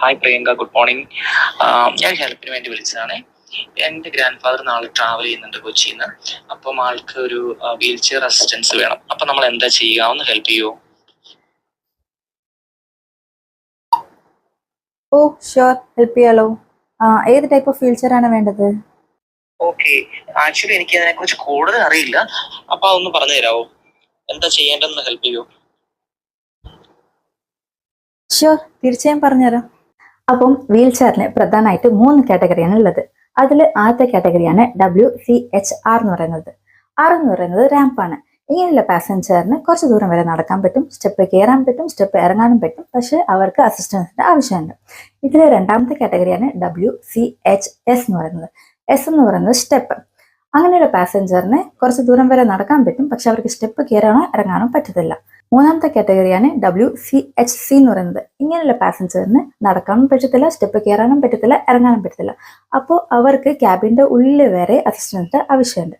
Hi Priyanka, good morning. ഞാൻ ഹെൽപ്പിന് വേണ്ടി വിളിച്ചതാണ്. എൻ്റെ ഗ്രാൻഡ് ഫാദർ നാളെ ട്രാവൽ ചെയ്യുന്നുണ്ട് കൊച്ചിയിൽ നിന്ന്. അപ്പം ആൾക്ക് ഒരു വീൽ ചെയർ അസിസ്റ്റൻസ് വേണം. അപ്പം നമ്മൾ എന്താ ചെയ്യുക, ഒന്ന് ഹെൽപ്പ് ചെയ്യുമോ? ഓ ഷുവർ, ഹെൽപ്പ് ചെയ്യാലോ. ഏത് ടൈപ്പ് ഓഫ് വീൽ ചെയർ ആണ് വേണ്ടത്? ഓക്കെ, ആക്ച്വലി എനിക്ക് അതിനെക്കുറിച്ച് കൂടുതൽ അറിയില്ല. അപ്പം അതൊന്ന് പറഞ്ഞു തരാമോ, എന്താ ചെയ്യേണ്ടതെന്ന് ഹെൽപ്പ് ചെയ്യുമോ? ഷുവർ, തീർച്ചയായും പറഞ്ഞുതരാം. അപ്പം വീൽ ചെയറിന് പ്രധാനമായിട്ട് 3 കാറ്റഗറിയാണ് ഉള്ളത്. അതിൽ ആദ്യത്തെ കാറ്റഗറിയാണ് WCHR എന്ന് പറയുന്നത്. ആർ എന്ന് പറയുന്നത് റാമ്പാണ്. ഇങ്ങനെയുള്ള പാസഞ്ചറിന് കുറച്ച് ദൂരം വരെ നടക്കാൻ പറ്റും, സ്റ്റെപ്പ് കയറാൻ പറ്റും, സ്റ്റെപ്പ് ഇറങ്ങാനും പറ്റും. പക്ഷെ അവർക്ക് അസിസ്റ്റൻസിന്റെ ആവശ്യമുണ്ട്. ഇതിൽ രണ്ടാമത്തെ കാറ്റഗറിയാണ് WCHS എന്ന് പറയുന്നത്. എസ് എന്ന് പറയുന്നത് സ്റ്റെപ്പ്. അങ്ങനെയുള്ള പാസഞ്ചറിന് കുറച്ച് ദൂരം വരെ നടക്കാൻ പറ്റും, പക്ഷെ അവർക്ക് സ്റ്റെപ്പ് കയറാനോ ഇറങ്ങാനോ പറ്റത്തില്ല. മൂന്നാമത്തെ കാറ്റഗറിയാണ് WCHC എന്ന് പറയുന്നത്. ഇങ്ങനെയുള്ള പാസഞ്ചറിന് നടക്കാനും പറ്റത്തില്ല, സ്റ്റെപ്പ് കയറാനും പറ്റത്തില്ല, ഇറങ്ങാനും പറ്റത്തില്ല. അപ്പോൾ അവർക്ക് ക്യാബിന്റെ ഉള്ളിൽ വരെ അസിസ്റ്റൻസിന്റെ ആവശ്യമുണ്ട്.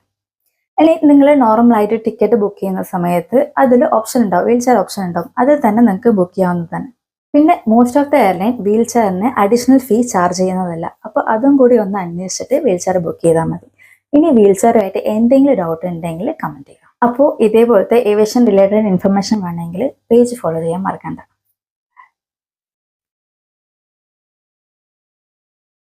ഇനി നിങ്ങൾ നോർമലായിട്ട് ടിക്കറ്റ് ബുക്ക് ചെയ്യുന്ന സമയത്ത് അതിൽ ഓപ്ഷൻ ഉണ്ടാവും, വീൽ ചെയർ ഓപ്ഷൻ ഉണ്ടാവും. അതിൽ തന്നെ നിങ്ങൾക്ക് ബുക്ക് ചെയ്യാവുന്നതാണ്. പിന്നെ most of the airline wheel ചെയറിന് അഡീഷണൽ ഫീ ചാർജ് ചെയ്യുന്നതല്ല. അപ്പോൾ അതും കൂടി ഒന്ന് അന്വേഷിച്ചിട്ട് വീൽ ചെയർ ബുക്ക് ചെയ്താൽ മതി. ഇനി വീൽ ചെയറുമായിട്ട് എന്തെങ്കിലും ഡൗട്ട് ഉണ്ടെങ്കിൽ കമന്റ് ചെയ്യുക. അപ്പോൾ ഇതേപോലത്തെ ഏവിയേഷൻ റിലേറ്റഡ് ഇൻഫർമേഷൻ വേണമെങ്കിൽ പേജ് ഫോളോ ചെയ്യാൻ മറക്കണ്ട.